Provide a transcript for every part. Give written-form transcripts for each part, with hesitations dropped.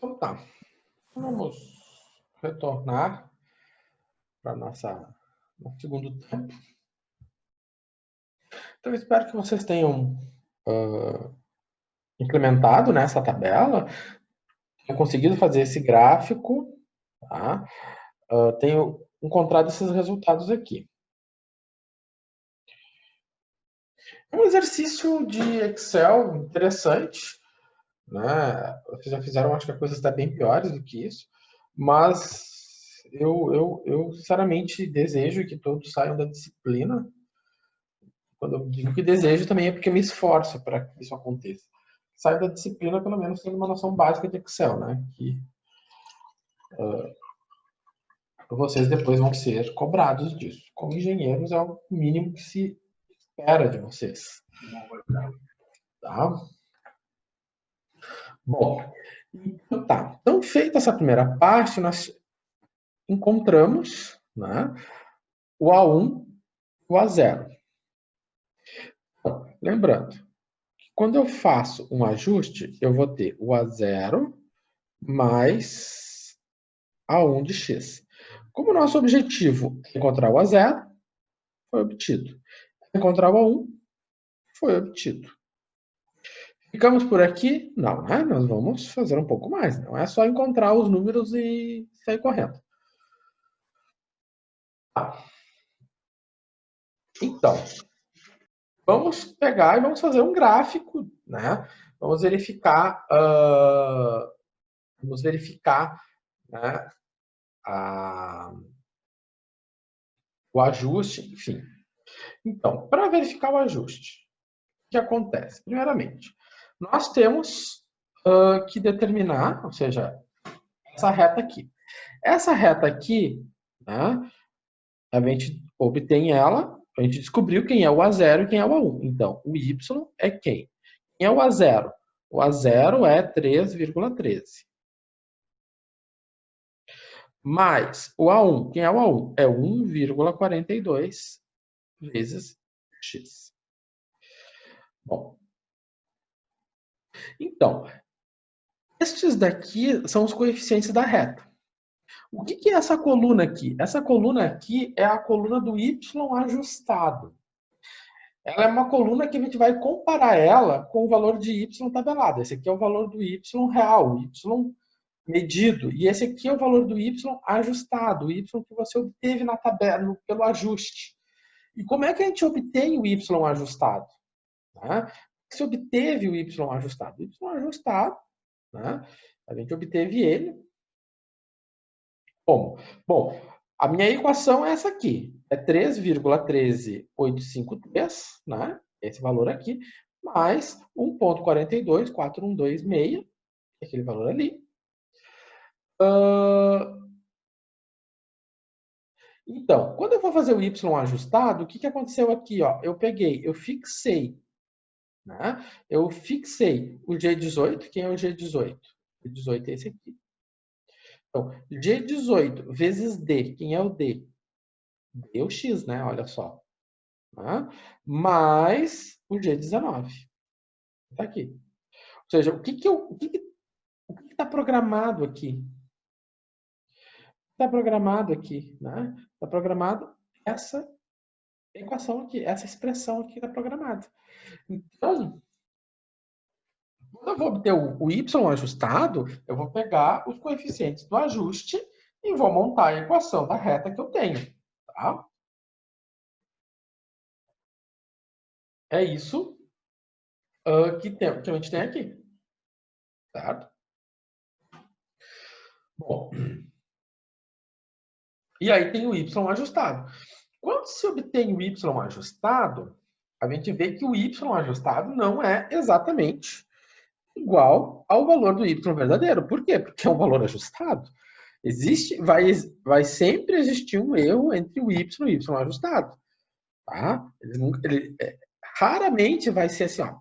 Então tá, vamos retornar para nosso segundo tempo. Então, eu espero que vocês tenham implementado nessa tabela, tenham conseguido fazer esse gráfico, tá? Tenho encontrado esses resultados aqui. É um exercício de Excel interessante, né? Vocês já fizeram, acho que coisas até bem piores do que isso, mas eu sinceramente desejo que todos saiam da disciplina. Quando eu digo que desejo, também é porque eu me esforço para que isso aconteça. Saiam da disciplina, pelo menos, tendo uma noção básica de Excel, né? Que vocês depois vão ser cobrados disso. Como engenheiros, é o mínimo que se espera de vocês. Tá? Bom, então tá. Então, feita essa primeira parte, nós encontramos, né, o A1 e o A0. Então, lembrando, que quando eu faço um ajuste, eu vou ter o A0 mais A1 de x. Como o nosso objetivo é encontrar o A0, foi obtido. Encontrar o A1, foi obtido. Ficamos por aqui? Não, né? Nós vamos fazer um pouco mais. Não é só encontrar os números e sair correndo. Então, vamos pegar e vamos fazer um gráfico, né? Vamos verificar, né, o ajuste, enfim. Então, para verificar o ajuste, o que acontece? Primeiramente, nós temos que determinar, ou seja, essa reta aqui. Essa reta aqui, né, a gente obtém ela, a gente descobriu quem é o A0 e quem é o A1. Então, o Y é quem? Quem é o A0? O A0 é 3,13. Mais o A1. Quem é o A1? É 1,42 vezes x. Bom, então, estes daqui são os coeficientes da reta. O que é essa coluna aqui? Essa coluna aqui é a coluna do y ajustado. Ela é uma coluna que a gente vai comparar ela com o valor de y tabelado. Esse aqui é o valor do y real, o y medido. E esse aqui é o valor do y ajustado, o y que você obteve na tabela, pelo ajuste. E como é que a gente obtém o y ajustado? Né? Se obteve o y ajustado? O y ajustado, né? A gente obteve ele. Como? Bom, a minha equação é essa aqui. É 3,13853, né? Esse valor aqui, mais 1,42426, aquele valor ali. Então, quando eu vou fazer o y ajustado, o que aconteceu aqui? Ó? Eu fixei, né? Eu fixei o G18. Quem é o G18? O G18 é esse aqui. Então, G18 vezes D. Quem é o D? D é o X, né? Olha só. Né? Mais o G19. Está aqui. Ou seja, o que está programado aqui? Está programado aqui, né? Está programado essa equação aqui, essa expressão aqui está programada. Então, quando eu vou obter o y ajustado, eu vou pegar os coeficientes do ajuste e vou montar a equação da reta que eu tenho. Tá? É isso que a gente tem aqui. Certo? Bom, e aí tem o y ajustado. Quando se obtém o y ajustado, a gente vê que o y ajustado não é exatamente igual ao valor do y verdadeiro. Por quê? Porque é um valor ajustado. Vai sempre existir um erro entre o y e o y ajustado. Tá? Raramente vai ser assim, ó,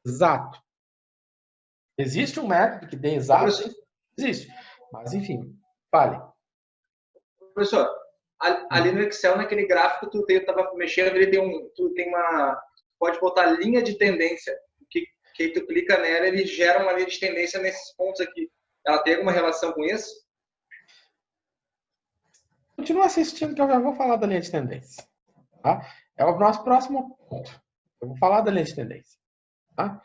exato. Existe um método que dê exato? Existe. Mas, enfim, fale. Professor, ali no Excel, naquele gráfico, tu estava mexendo, tu tem uma... Pode botar linha de tendência. que aí tu clica nela, ele gera uma linha de tendência nesses pontos aqui. Ela tem alguma relação com isso? Continua assistindo que eu já vou falar da linha de tendência. Tá? É o nosso próximo ponto. Eu vou falar da linha de tendência. Tá?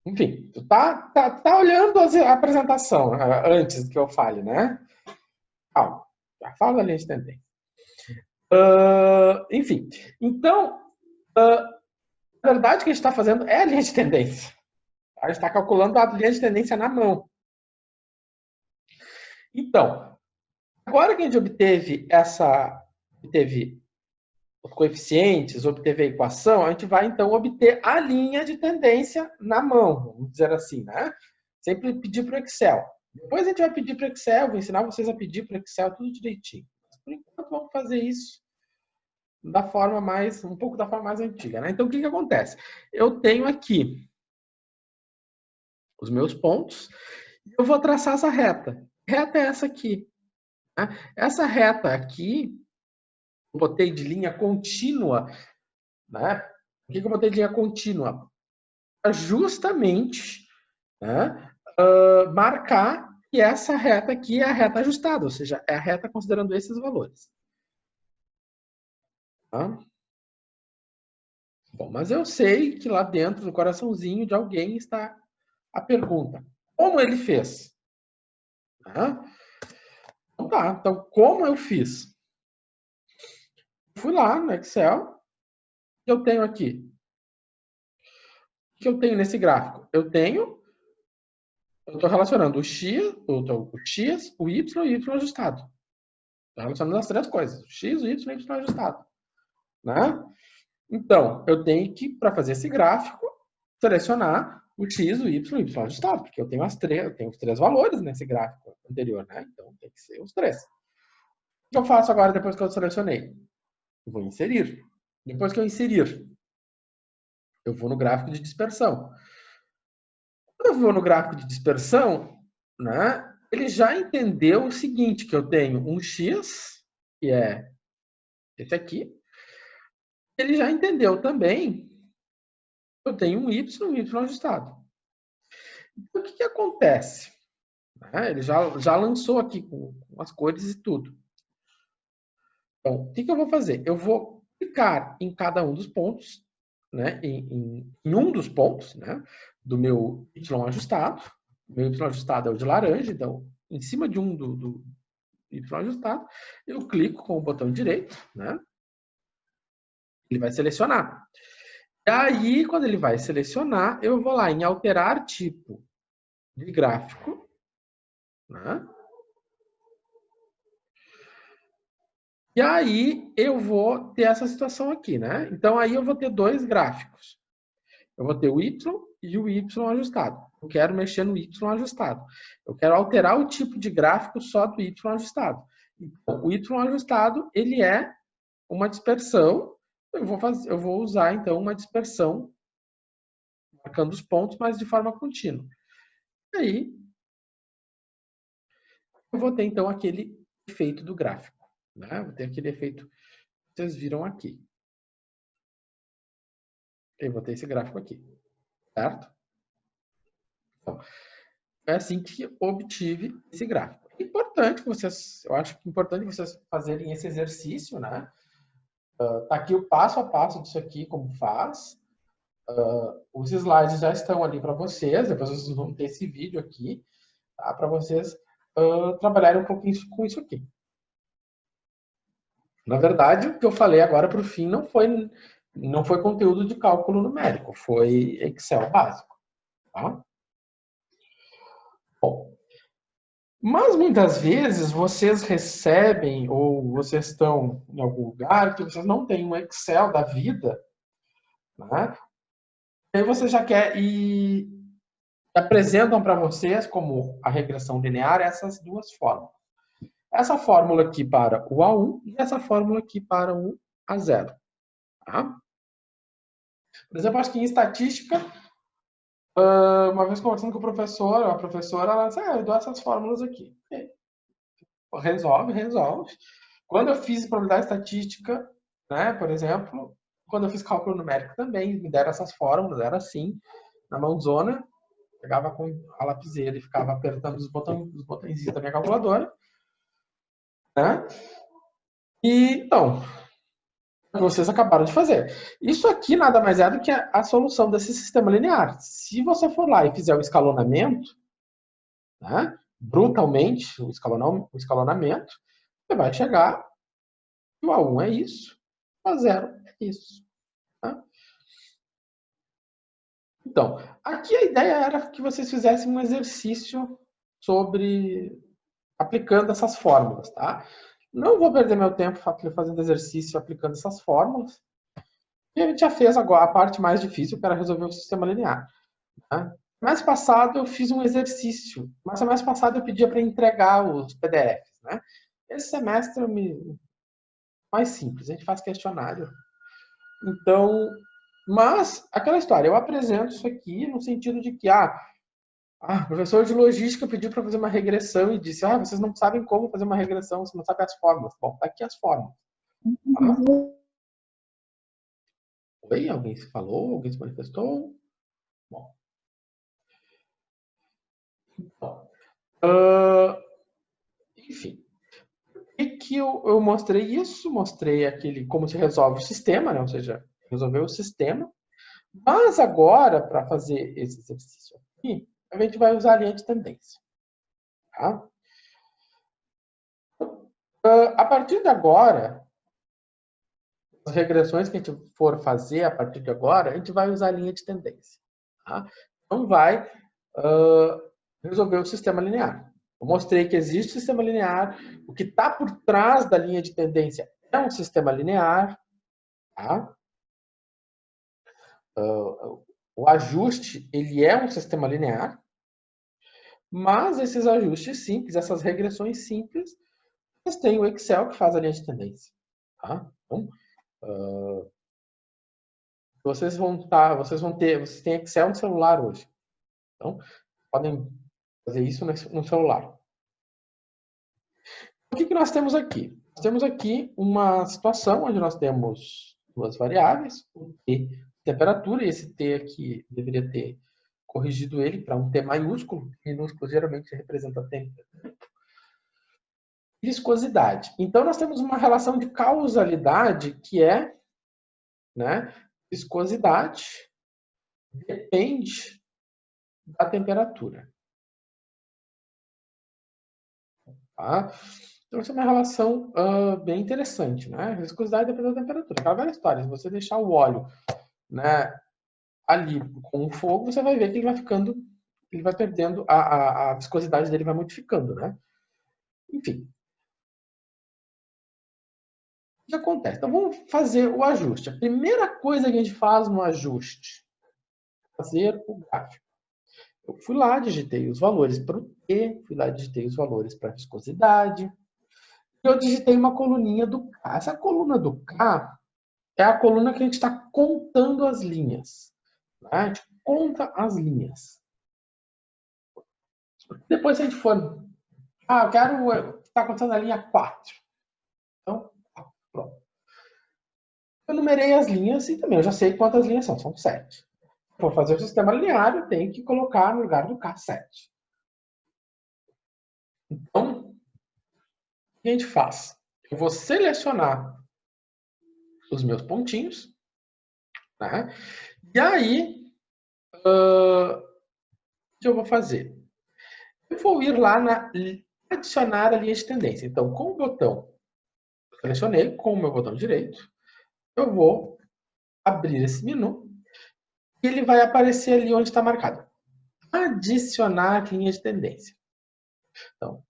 Enfim, tu tá olhando a apresentação antes que eu fale, né? Calma, já fala da linha de tendência. Enfim, então, na verdade, o que a gente está fazendo é a linha de tendência. A gente está calculando a linha de tendência na mão. Então, agora que a gente obteve os coeficientes, obteve a equação, a gente vai então obter a linha de tendência na mão, vamos dizer assim, né? Sempre pedir para o Excel. Depois a gente vai pedir para o Excel, vou ensinar vocês a pedir para o Excel tudo direitinho. Mas por enquanto vamos fazer isso um pouco da forma mais antiga, né? Então o que acontece? Eu tenho aqui os meus pontos e eu vou traçar essa reta. Reta é essa aqui. Né? Essa reta aqui eu botei de linha contínua, né? Por que eu botei de linha contínua? Justamente, né, marcar que essa reta aqui é a reta ajustada, ou seja, é a reta considerando esses valores. Tá? Bom, mas eu sei que lá dentro do coraçãozinho de alguém está a pergunta: como ele fez? Tá? Então como eu fiz? Fui lá no Excel, eu tenho aqui. O que eu tenho nesse gráfico? Eu estou relacionando o X, o Y e o Y ajustado. Estou relacionando as três coisas, o X, o Y e o Y ajustado. Né? Então, eu tenho que, para fazer esse gráfico, selecionar o X, o Y e o Y ajustado, porque eu tenho os três valores nesse gráfico anterior, né? Então, tem que ser os três. O que eu faço agora, depois que eu selecionei? Eu vou inserir. Depois que eu inserir, eu vou no gráfico de dispersão. Quando eu vou no gráfico de dispersão, né, ele já entendeu o seguinte, que eu tenho um X, que é esse aqui. Ele já entendeu também que eu tenho um Y e um Y ajustado. Então, o que acontece? Ele já lançou aqui com as cores e tudo. Então, o que eu vou fazer? Eu vou clicar em cada um dos pontos, né, em um dos pontos, né, do meu Y ajustado. O meu Y ajustado é o de laranja, então, em cima de um do Y ajustado, eu clico com o botão direito, né, ele vai selecionar. E aí, quando ele vai selecionar, eu vou lá em alterar tipo de gráfico, né? E aí eu vou ter essa situação aqui, né? Então aí eu vou ter dois gráficos. Eu vou ter o Y e o Y ajustado. Eu quero mexer no Y ajustado. Eu quero alterar o tipo de gráfico só do Y ajustado. Então, o Y ajustado, ele é uma dispersão. Eu vou usar, então, uma dispersão, marcando os pontos, mas de forma contínua. E aí, eu vou ter, então, aquele efeito do gráfico. Né? Vou ter aquele efeito que vocês viram aqui. Eu vou ter esse gráfico aqui. Certo? Então, é assim que obtive esse gráfico. É importante que vocês, eu acho que é importante vocês fazerem esse exercício, né? Tá aqui o passo a passo disso aqui, como faz. Os slides já estão ali para vocês, depois vocês vão ter esse vídeo aqui, tá? Para vocês trabalharem um pouquinho com isso aqui. Na verdade, o que eu falei agora para o fim não foi conteúdo de cálculo numérico, foi Excel básico. Tá? Bom, mas muitas vezes vocês recebem ou vocês estão em algum lugar que vocês não têm um Excel da vida, né? E aí você já quer e apresentam para vocês como a regressão linear essas duas fórmulas. Essa fórmula aqui para o A1 e essa fórmula aqui para o A0. Tá? Por exemplo, acho que em estatística, uma vez conversando com a professora, ela disse, eu dou essas fórmulas aqui. Resolve. Quando eu fiz probabilidade estatística, né, por exemplo, quando eu fiz cálculo numérico também, me deram essas fórmulas, era assim. na mãozona, pegava com a lapiseira e ficava apertando os botões da minha calculadora. Né? E, então, vocês acabaram de fazer. Isso aqui nada mais é do que a solução desse sistema linear. Se você for lá e fizer o escalonamento, né, brutalmente, o escalonamento, você vai chegar, o A1 é isso, o A0 é isso. Tá? Então, aqui a ideia era que vocês fizessem um exercício sobre aplicando essas fórmulas, tá? Não vou perder meu tempo fazendo exercício aplicando essas fórmulas. E a gente já fez agora a parte mais difícil, que era resolver o sistema linear. Tá? Mês passado eu fiz um exercício, mas mês passado eu pedia para entregar os PDFs. Né? Esse semestre mais simples, a gente faz questionário. Então, mas aquela história, eu apresento isso aqui no sentido de que, o professor de logística pediu para fazer uma regressão e disse, vocês não sabem como fazer uma regressão, vocês não sabem as fórmulas. Bom, tá aqui as fórmulas. Tá? Oi, alguém se falou? Alguém se manifestou? Bom. Enfim. E que eu mostrei isso, mostrei como se resolve o sistema, né? Ou seja, resolver o sistema. Mas agora, para fazer esse exercício aqui, a gente vai usar a linha de tendência. Tá? A partir de agora, as regressões que a gente for fazer a partir de agora, a gente vai usar a linha de tendência. Tá? Então, vai resolver o sistema linear. Eu mostrei que existe sistema linear, o que está por trás da linha de tendência é um sistema linear. Tá? O ajuste, ele é um sistema linear, mas esses ajustes simples, essas regressões simples, vocês têm o Excel que faz a linha de tendência. Tá? Então, vocês têm Excel no celular hoje. Então, podem fazer isso no celular. O que nós temos aqui? Nós temos aqui uma situação onde nós temos duas variáveis, o T, temperatura, e esse T aqui deveria ter corrigido ele para um T maiúsculo, minúsculo geralmente representa tempo. Viscosidade. Então, nós temos uma relação de causalidade que é, né, viscosidade depende da temperatura. Tá? Então, essa é uma relação bem interessante. Né? Viscosidade depende da temperatura. Aquela velha história, se você deixar o óleo, né, ali com o fogo, você vai ver que ele vai perdendo, a viscosidade dele vai modificando. Né? Enfim. O que acontece? Então, vamos fazer o ajuste. A primeira coisa que a gente faz no ajuste é fazer o gráfico. Eu fui lá, digitei os valores para o T, fui lá, digitei os valores para a viscosidade, e eu digitei uma coluninha do K. Essa coluna do K é a coluna que a gente está contando as linhas. Né? A gente conta as linhas. Depois, se a gente for... eu quero estar contando a linha 4. Então, pronto. Eu numerei as linhas e também eu já sei quantas linhas são. São 7. For fazer o sistema linear, eu tenho que colocar no lugar do K 7. Então, o que a gente faz? Eu vou selecionar os meus pontinhos, né? E aí, o que eu vou fazer? Eu vou ir lá na adicionar a linha de tendência. Então, com o botão selecionei, com o meu botão direito, eu vou abrir esse menu e ele vai aparecer ali onde está marcado. Adicionar linha de tendência. Então,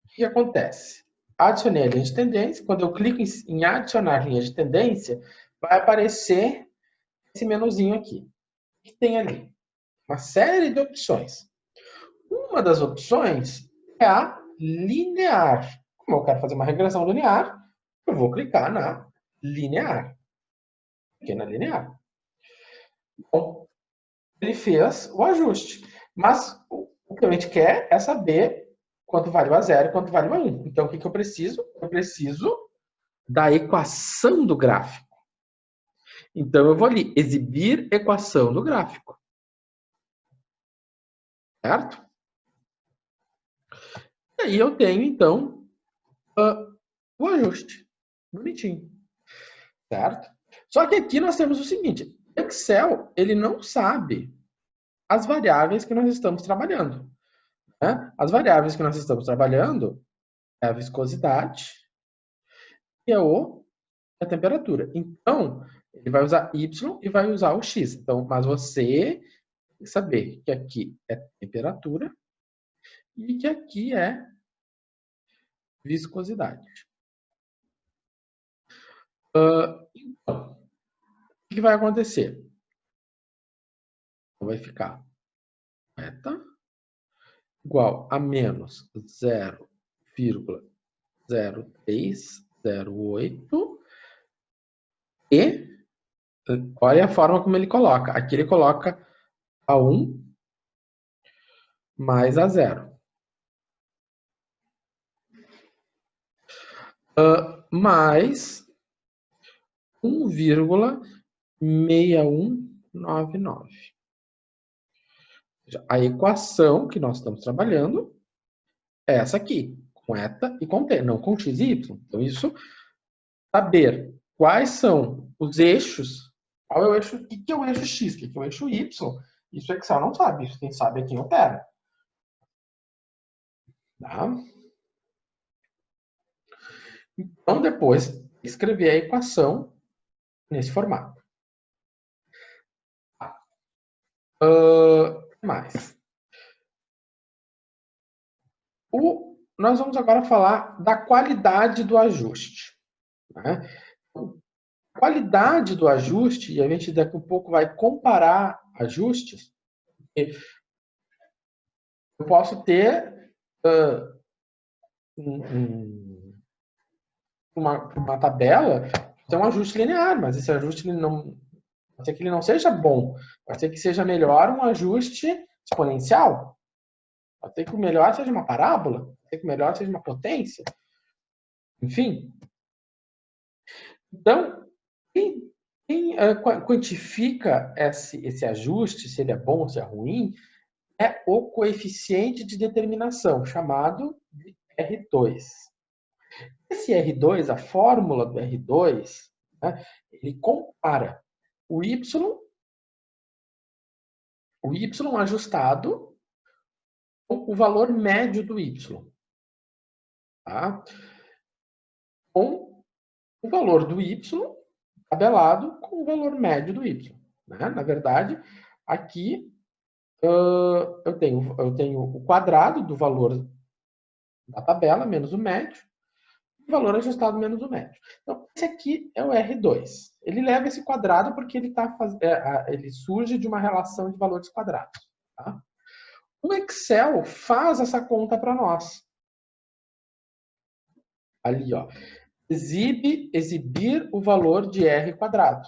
o que acontece? Adicionei a linha de tendência. Quando eu clico em adicionar linha de tendência, vai aparecer esse menuzinho aqui. O que tem ali? Uma série de opções. Uma das opções é a linear. Como eu quero fazer uma regressão linear, eu vou clicar na linear. Cliquei na linear. Bom, ele fez o ajuste. Mas o que a gente quer é saber quanto vale o A0 e quanto vale o A1. Então, o que eu preciso? Eu preciso da equação do gráfico. Então, eu vou ali, exibir equação do gráfico. certo? E aí eu tenho, então, o ajuste. Bonitinho, certo? Só que aqui nós temos o seguinte, o Excel, ele não sabe as variáveis que nós estamos trabalhando, né? As variáveis que nós estamos trabalhando é a viscosidade e a temperatura. Então, ele vai usar Y e vai usar o X. Então, mas você tem que saber que aqui é temperatura e que aqui é viscosidade. Então, o que vai acontecer? Vai ficar eta igual a menos 0,0308 e olha a forma como ele coloca. Aqui ele coloca a 1 mais a 0. Mais 1,6199. A equação que nós estamos trabalhando é essa aqui, com eta e com t, não com x e y. Então, isso, saber quais são os eixos, qual é o eixo, o que é o eixo x, o que é o eixo y, isso o Excel não sabe, isso quem sabe é quem opera. Tá? Então, depois, escrever a equação nesse formato. Mais. Nós vamos agora falar da qualidade do ajuste. Né? A qualidade do ajuste, e a gente daqui a pouco vai comparar ajustes, eu posso ter uma tabela que tem um ajuste linear, mas esse ajuste pode ser que ele não seja bom, pode ser que seja melhor um ajuste exponencial, pode ser que o melhor seja uma parábola, pode ser que o melhor seja uma potência, enfim. Então, quem quantifica esse ajuste, se ele é bom ou se é ruim, é o coeficiente de determinação, chamado de R2. Esse R2, a fórmula do R2, né, ele compara o Y ajustado com o valor médio do Y. Tá? Com o valor do Y tabelado com o valor médio do Y. Né? Na verdade, aqui eu tenho o quadrado do valor da tabela menos o médio, e o valor ajustado menos o médio. Então, esse aqui é o R2. Ele leva esse quadrado porque ele surge de uma relação de valores quadrados. Tá? O Excel faz essa conta para nós. Ali, ó. Exibir o valor de R quadrado.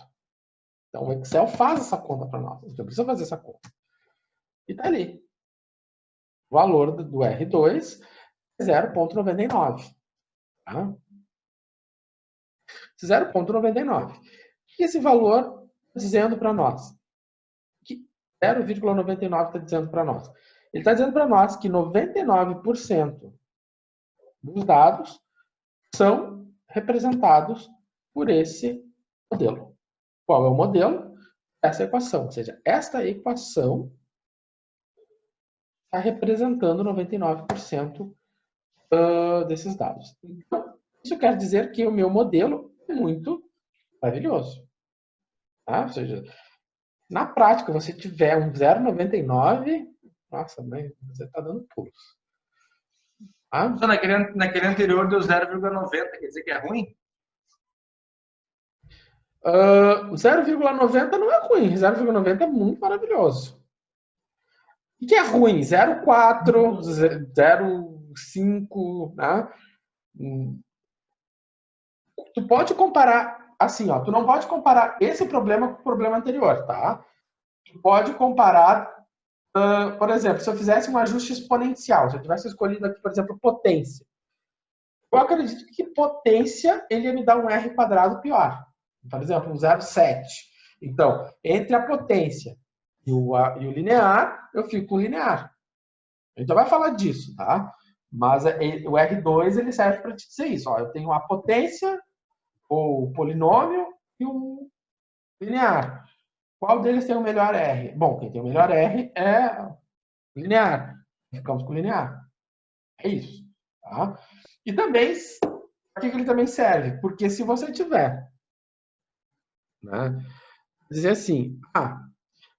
Então, o Excel faz essa conta para nós. A gente não precisa fazer essa conta. E está ali. O valor do R2 é 0,99. Tá? 0,99. O que esse valor está dizendo para nós? 0,99 está dizendo para nós? Ele está dizendo para nós que 99% dos dados são representados por esse modelo. Qual é o modelo? Essa equação. Ou seja, esta equação está representando 99% desses dados. Então, isso quer dizer que o meu modelo é muito maravilhoso. Tá? Ou seja, na prática, você tiver um 0,99, nossa, você está dando pulos. Tá? Naquele anterior deu 0,90, quer dizer que é ruim? 0,90 não é ruim, 0,90 é muito maravilhoso. O que é ruim? 0,4, 0,5, né? Tu pode comparar, assim, ó, tu não pode comparar esse problema com o problema anterior, tá? Tu pode comparar, por exemplo, se eu fizesse um ajuste exponencial, se eu tivesse escolhido aqui, por exemplo, potência. Eu acredito que potência, ele ia me dar um R quadrado pior. Por exemplo, um 0,7. Então, entre a potência e o linear, eu fico com o linear. A gente já vai falar disso, tá? Mas o R2 ele serve para te dizer isso. Ó, eu tenho a potência, o polinômio e o linear. Qual deles tem o melhor R? Bom, quem tem o melhor R é linear. Ficamos com linear. É isso. Tá? E também, para que ele também serve? Porque se você tiver, né, dizer assim,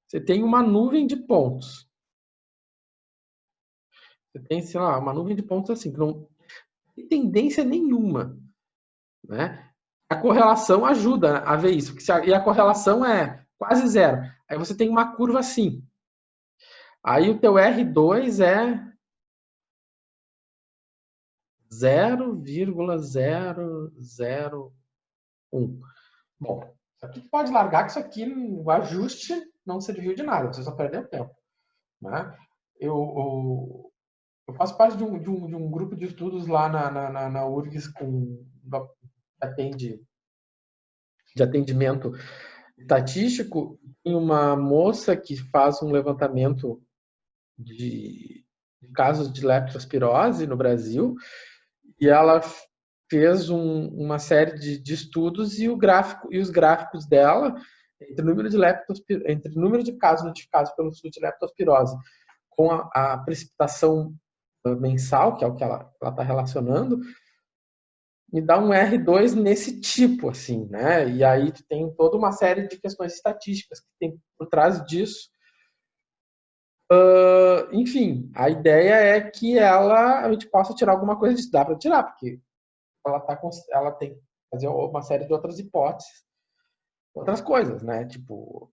você tem uma nuvem de pontos. Você tem, sei lá, uma nuvem de pontos assim, que não tem tendência nenhuma, né? A correlação ajuda a ver isso, e a correlação é quase zero. Aí você tem uma curva assim. Aí o teu R2 é 0,001. Bom, isso aqui pode largar, que isso aqui, o ajuste não serviu de nada, você só perdeu tempo. Né? Eu faço parte de um grupo de estudos lá na URGS de atendimento estatístico. Tem uma moça que faz um levantamento de casos de leptospirose no Brasil, e ela fez uma série de estudos, e os gráficos dela entre o número de casos notificados pelo estudo de leptospirose com a precipitação mensal, que é o que ela está relacionando, me dá um R2 nesse tipo, assim, né? E aí tu tem toda uma série de questões estatísticas que tem por trás disso. Enfim, a ideia é que a gente possa tirar alguma coisa disso. Dá para tirar, porque ela tem que fazer uma série de outras hipóteses, outras coisas, né? Tipo,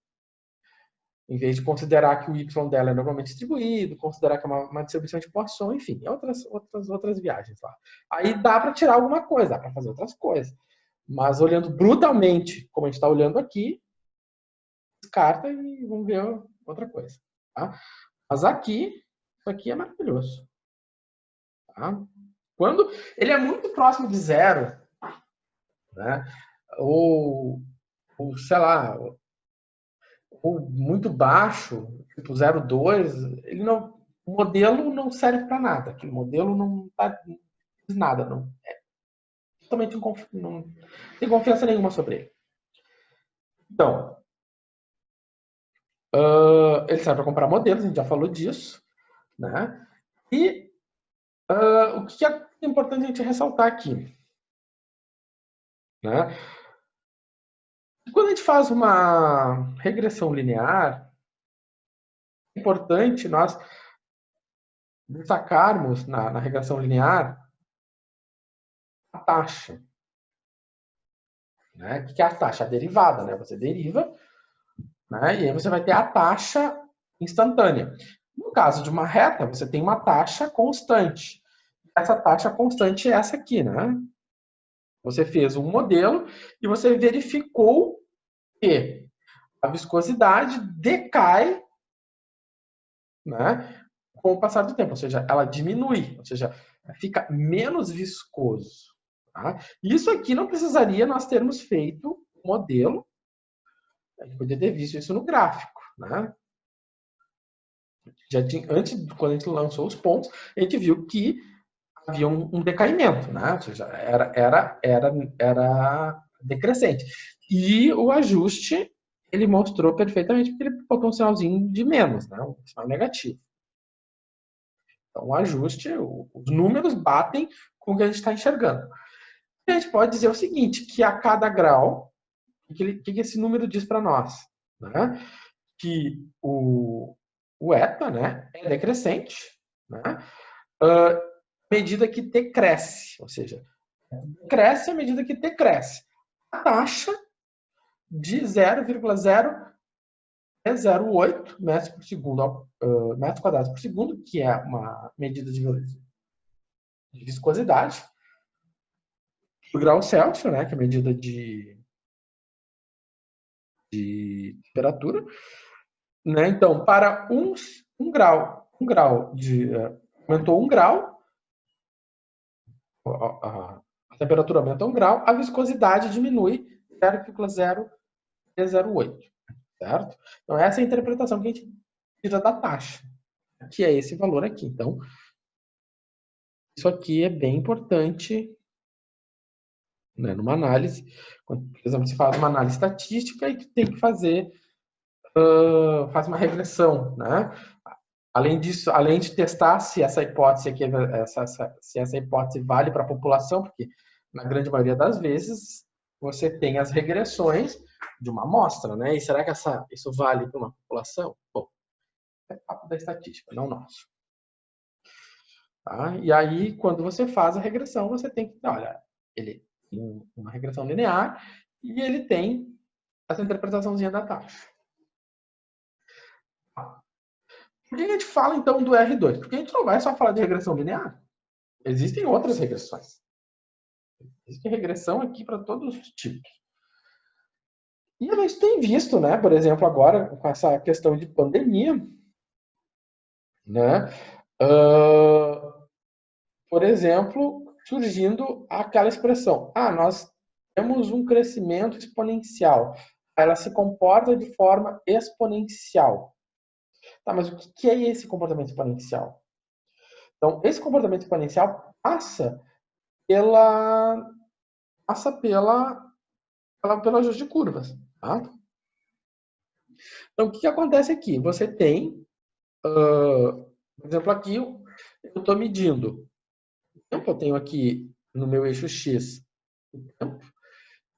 em vez de considerar que o Y dela é normalmente distribuído, considerar que é uma distribuição de Poisson, enfim, outras viagens lá. Aí dá para tirar alguma coisa, dá para fazer outras coisas. Mas olhando brutalmente, como a gente está olhando aqui, descarta e vamos ver outra coisa. Tá? Mas aqui, isso aqui é maravilhoso. Tá? Quando ele é muito próximo de zero, né? ou sei lá, ou muito baixo, tipo 0,2, o modelo não serve para nada. Aquele modelo não diz nada, não é totalmente não tem confiança nenhuma sobre ele. Então, ele serve para comprar modelos, a gente já falou disso, né? E o que é importante a gente ressaltar aqui, né? Quando a gente faz uma regressão linear, é importante nós destacarmos na regressão linear a taxa. Né? O que é a taxa? A derivada. Né? Você deriva, né? E aí você vai ter a taxa instantânea. No caso de uma reta, você tem uma taxa constante. Essa taxa constante é essa aqui. Né? Você fez um modelo e você verificou que a viscosidade decai, né, com o passar do tempo, ou seja, ela diminui, ou seja, fica menos viscoso. Tá? Isso aqui não precisaria nós termos feito um modelo, a gente poderia ter visto isso no gráfico. Né? Antes, quando a gente lançou os pontos, a gente viu que havia um decaimento, né? Ou seja, era decrescente. E o ajuste, ele mostrou perfeitamente, porque ele botou um sinalzinho de menos, né? Um sinal negativo. Então, o ajuste, os números batem com o que a gente está enxergando. E a gente pode dizer o seguinte, que a cada grau, o que esse número diz para nós? Né? Que o eta, né, é decrescente, né? À medida que t cresce, ou seja, cresce à medida que t cresce. A taxa de 0,008 metros por segundo, metros quadrados por segundo, que é uma medida de viscosidade, o grau Celsius, né, que é a medida de temperatura, né? Então, para um grau de aumentou 1 grau, a temperatura aumenta 1 grau, a viscosidade diminui 0,008, certo? Então, essa é a interpretação que a gente tira da taxa. que é esse valor aqui. Então, isso aqui é bem importante, né, numa análise. Quando, por exemplo, você faz uma análise estatística e tu tem que fazer, faz uma regressão, né? Além disso, além de testar se essa hipótese aqui, se essa hipótese vale para a população, porque na grande maioria das vezes você tem as regressões de uma amostra, né? E será que isso vale para uma população? Bom, é papo da estatística, não nosso. Tá? E aí, quando você faz a regressão, você tem que, olha, ele tem uma regressão linear e ele tem essa interpretaçãozinha da taxa. Por que a gente fala, então, do R2? Porque a gente não vai só falar de regressão linear. Existem outras regressões. Existe regressão aqui para todos os tipos. E a gente tem visto, né, por exemplo, agora, com essa questão de pandemia, né, por exemplo, surgindo aquela expressão, nós temos um crescimento exponencial. Ela se comporta de forma exponencial. Tá, mas o que é esse comportamento exponencial? Então, esse comportamento exponencial passa pelo ajuste de curvas. Tá? Então, o que acontece aqui? Você tem, por exemplo, aqui eu estou medindo o tempo, eu tenho aqui no meu eixo X o tempo.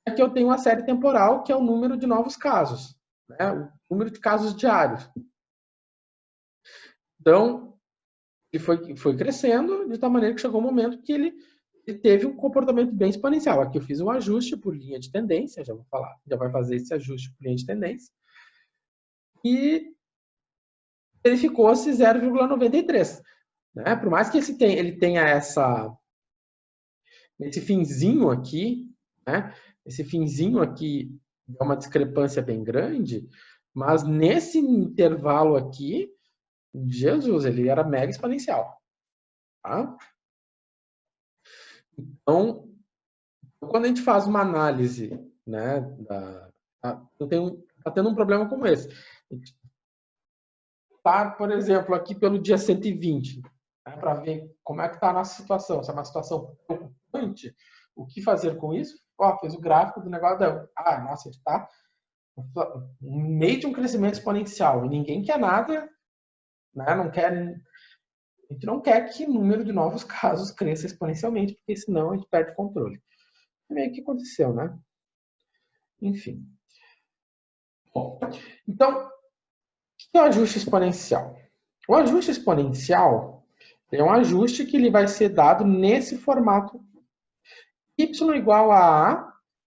Aqui eu tenho uma série temporal, que é o número de novos casos, né? O número de casos diários. Então, ele foi crescendo de tal maneira que chegou um momento que ele teve um comportamento bem exponencial. Aqui eu fiz um ajuste por linha de tendência, já vou falar, já vai fazer esse ajuste por linha de tendência. E ele ficou 0,93. Né? Por mais que ele tenha esse finzinho aqui, né? Esse finzinho aqui é uma discrepância bem grande, mas nesse intervalo aqui, Jesus, ele era mega exponencial. Tá? Então, quando a gente faz uma análise, né, tá tendo um problema como esse. Tá, por exemplo, aqui pelo dia 120, né, para ver como é que está a nossa situação. Se é uma situação preocupante, o que fazer com isso? Fez o gráfico do negócio, nossa, a gente está no meio de um crescimento exponencial e ninguém quer nada, né, a gente não quer que o número de novos casos cresça exponencialmente, porque senão a gente perde o controle. É meio que aconteceu, né? Enfim. Bom, então, o que é o ajuste exponencial? O ajuste exponencial é um ajuste que ele vai ser dado nesse formato y igual a A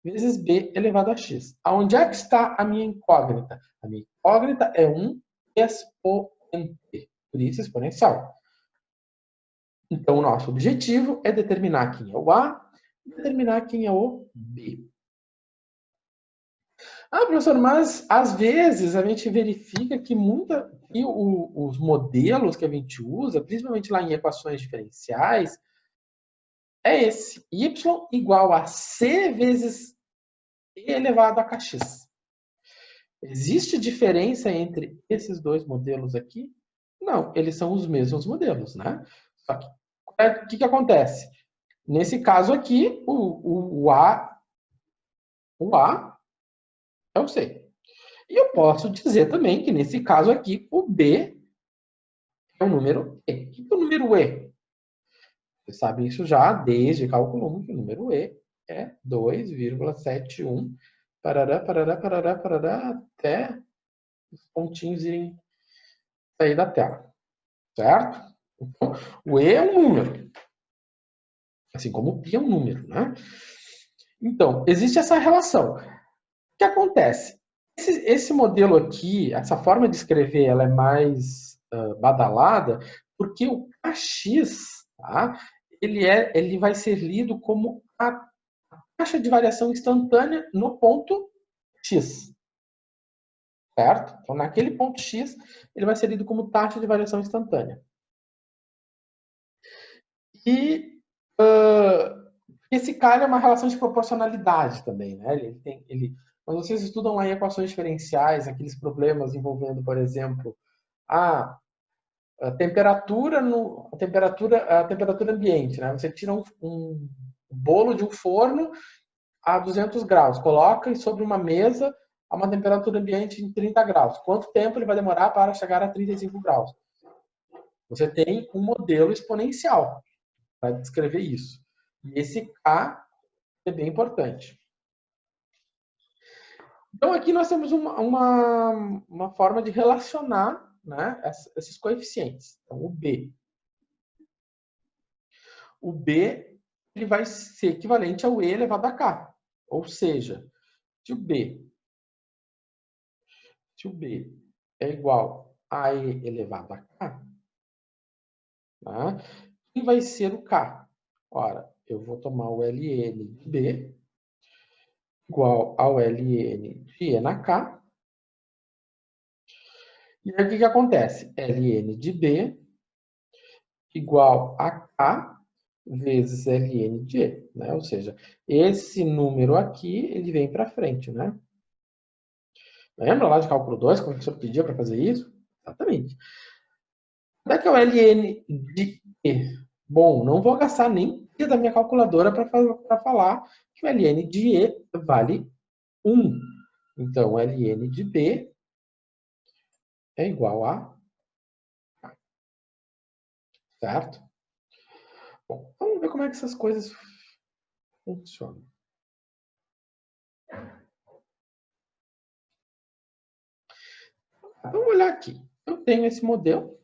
vezes B elevado a x. Aonde é que está a minha incógnita? A minha incógnita é um expoente, por isso exponencial. Então, o nosso objetivo é determinar quem é o A e determinar quem é o B. Professor, mas às vezes a gente verifica que os modelos que a gente usa, principalmente lá em equações diferenciais, é esse, y igual a c vezes e elevado a kx. Existe diferença entre esses dois modelos aqui? Não, eles são os mesmos modelos, né? Só que o que acontece? Nesse caso aqui, o A é o C. E eu posso dizer também que nesse caso aqui, o B é o número E. O que é o número E? Você sabe isso já desde cálculo 1, que o número E é 2,71 parará, parará, parará, parará, até os pontinhos irem sair da tela. Certo? Então, o E é um número. Assim como o π é um número, né? Então, existe essa relação. O que acontece? Esse modelo aqui, essa forma de escrever, ela é mais badalada, porque o kx, tá? Ele vai ser lido como a taxa de variação instantânea no ponto x. Certo? Então, naquele ponto x, ele vai ser lido como taxa de variação instantânea. E esse cara é uma relação de proporcionalidade também, né? Quando vocês estudam lá em equações diferenciais, aqueles problemas envolvendo, por exemplo, a temperatura ambiente, né? Você tira um bolo de um forno a 200 graus, coloca sobre uma mesa a uma temperatura ambiente em 30 graus. Quanto tempo ele vai demorar para chegar a 35 graus? Você tem um modelo exponencial para descrever isso. E esse K é bem importante. Então, aqui nós temos uma forma de relacionar, né, esses coeficientes. Então, o B. O B ele vai ser equivalente ao E elevado a K. Ou seja, se o B é igual a E elevado a K, tá? Quem vai ser o K? Ora, eu vou tomar o ln de B igual ao ln de E na K. E aí o que acontece? ln de B igual a K vezes ln de E, né? Ou seja, esse número aqui, ele vem para frente, né? Lembra lá de cálculo 2, quando o senhor pedia para fazer isso? Exatamente. Quanto é que é o ln de E? Bom, não vou gastar nem da minha calculadora para falar que o ln de E vale 1. Então, ln de B é igual a K. Certo? Bom, vamos ver como é que essas coisas funcionam. Vamos olhar aqui. Eu tenho esse modelo,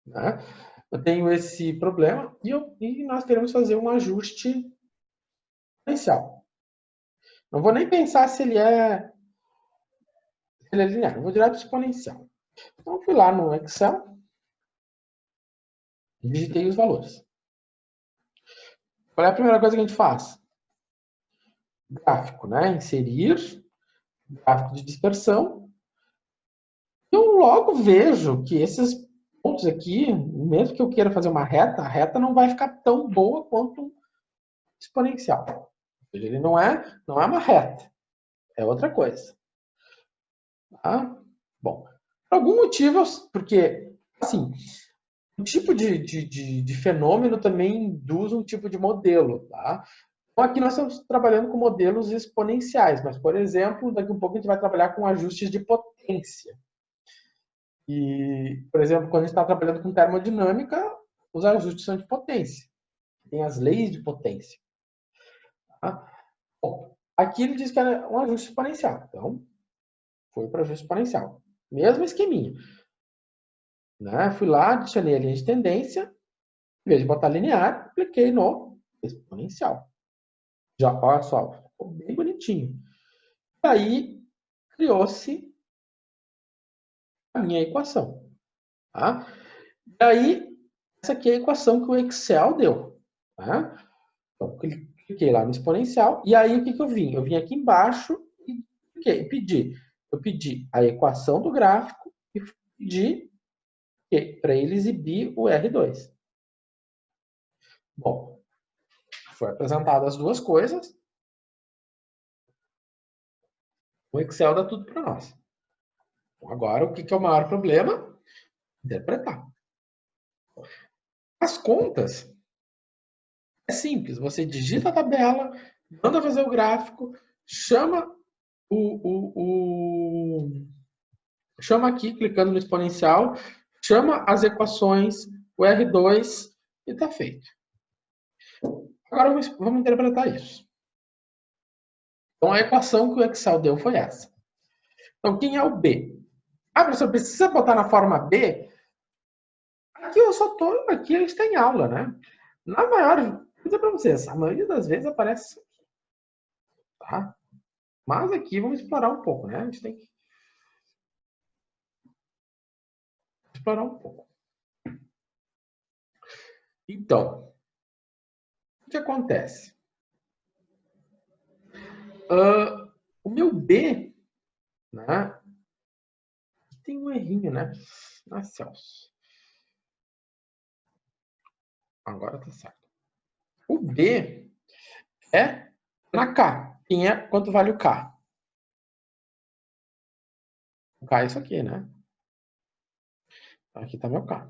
né? Eu tenho esse problema e nós queremos fazer um ajuste exponencial. Não vou nem pensar se ele é linear, eu vou direto exponencial. Então, fui lá no Excel e digitei os valores. Qual é a primeira coisa que a gente faz? Gráfico, né? Inserir gráfico de dispersão. Eu logo vejo que esses pontos aqui, mesmo que eu queira fazer uma reta, a reta não vai ficar tão boa quanto exponencial. Ou seja, ele não é uma reta, é outra coisa. Tá? Bom, por algum motivo, porque, assim, um tipo de fenômeno também induz um tipo de modelo, tá? Então, aqui nós estamos trabalhando com modelos exponenciais, mas, por exemplo, daqui a um pouco a gente vai trabalhar com ajustes de potência. E, por exemplo, quando a gente está trabalhando com termodinâmica, os ajustes são de potência. Tem as leis de potência. Tá? Bom, aqui ele diz que era um ajuste exponencial. Então, foi para ajuste exponencial. Mesmo esqueminha. Né? Fui lá, adicionei a linha de tendência. Em vez de botar linear, cliquei no exponencial. Já, olha só, ficou bem bonitinho. E aí, criou-se a minha equação. Tá? E aí, essa aqui é a equação que o Excel deu. Tá? Então, cliquei lá no exponencial. E aí, o que eu vim? Eu vim aqui embaixo e pedi. Eu pedi a equação do gráfico e pedi para ele exibir o R2. Bom, foi apresentado as duas coisas. O Excel dá tudo para nós. Agora, o que é o maior problema? Interpretar. As contas é simples. Você digita a tabela, manda fazer o gráfico, chama chama aqui, clicando no exponencial, chama as equações, o R2 e está feito. Agora vamos interpretar isso. Então, a equação que o Excel deu foi essa. Então, quem é o B? Ah, professor, precisa botar na forma B? Aqui eu só estou, aqui a gente está em aula, né? Na maior, vou dizer para vocês, a maioria das vezes aparece isso aqui, tá? Mas aqui vamos explorar um pouco, né? A gente tem que explorar um pouco. Então, o que acontece? O meu B, né? Tem um errinho, né? Ah, Celso. Agora tá certo. O B é na K. Quanto vale o K? O K é isso aqui, né? Aqui está meu K.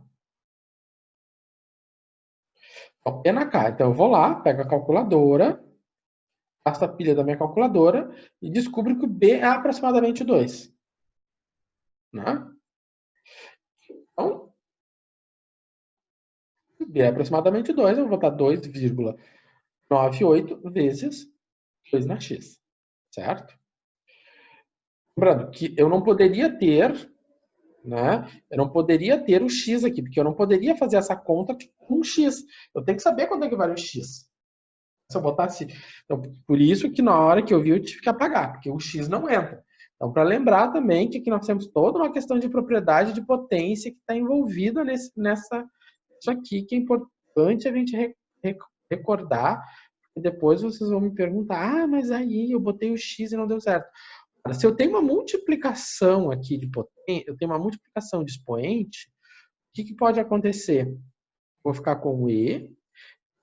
Então, P na K. Então, eu vou lá, pego a calculadora, faço a pilha da minha calculadora e descubro que o B é aproximadamente 2. Né? Então, se B é aproximadamente 2, eu vou botar 2,98 vezes 2 na X. Certo? Lembrando que eu não poderia ter, né? Eu não poderia ter o X aqui, porque eu não poderia fazer essa conta com um X. Eu tenho que saber quanto é que vale o X. Se eu botasse. Então, por isso que na hora que eu vi, eu tive que apagar, porque o X não entra. Então, para lembrar também que aqui nós temos toda uma questão de propriedade de potência que está envolvida nessa. Isso aqui que é importante a gente recordar, e depois vocês vão me perguntar: mas aí eu botei o X e não deu certo. Se eu tenho uma multiplicação aqui de potência, eu tenho uma multiplicação de expoente, o que pode acontecer? Vou ficar com o E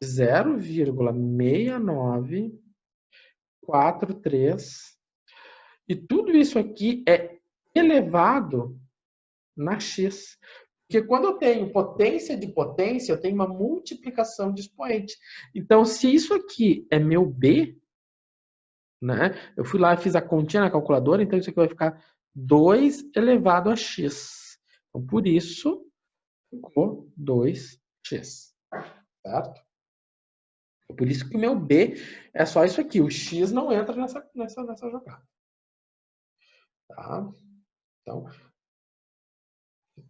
0,6943 e tudo isso aqui é elevado na X. Porque quando eu tenho potência de potência, eu tenho uma multiplicação de expoente. Então, se isso aqui é meu B, né? Eu fui lá e fiz a continha na calculadora, então isso aqui vai ficar 2 elevado a x. Então, por isso, ficou 2x. Certo? Por isso que o meu B é só isso aqui. O x não entra nessa jogada. Tá? Então,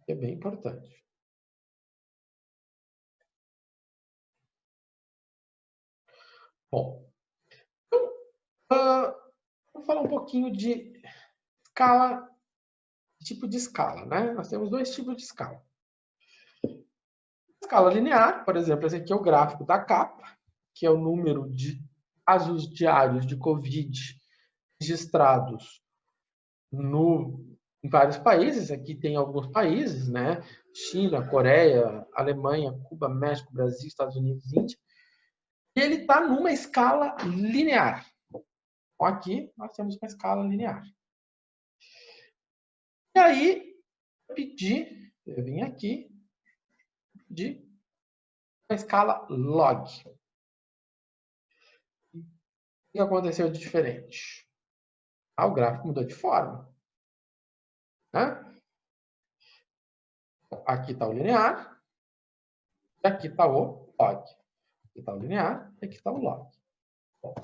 é bem importante. Bom, então, vamos falar um pouquinho de escala, tipo de escala, né? Nós temos dois tipos de escala. Escala linear, por exemplo, esse aqui é o gráfico da capa, que é o número de casos diários de Covid registrados em vários países. Aqui tem alguns países, né? China, Coreia, Alemanha, Cuba, México, Brasil, Estados Unidos, Índia. E ele está numa escala linear. Então, aqui nós temos uma escala linear. E aí, eu vim aqui, pedir uma escala log. O que aconteceu de diferente? O gráfico mudou de forma. Né? Aqui está o linear, e aqui está o log. Aqui está o linear, e aqui está o log. Bom,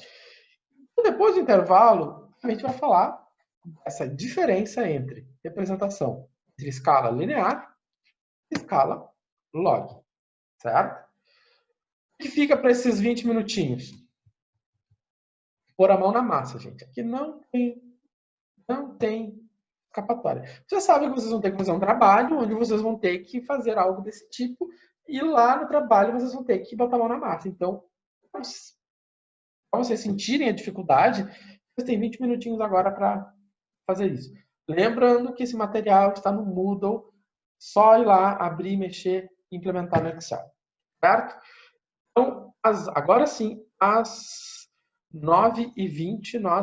depois do intervalo, a gente vai falar essa diferença entre representação entre escala linear e escala log. Certo? O que fica para esses 20 minutinhos? Pôr a mão na massa, gente. Aqui não tem escapatória. Vocês sabem que vocês vão ter que fazer um trabalho onde vocês vão ter que fazer algo desse tipo e lá no trabalho vocês vão ter que botar a mão na massa. Então, para vocês sentirem a dificuldade, vocês têm 20 minutinhos agora para fazer isso. Lembrando que esse material está no Moodle, só ir lá, abrir, mexer e implementar no Excel. Certo? Então, agora sim, às 9h20, nós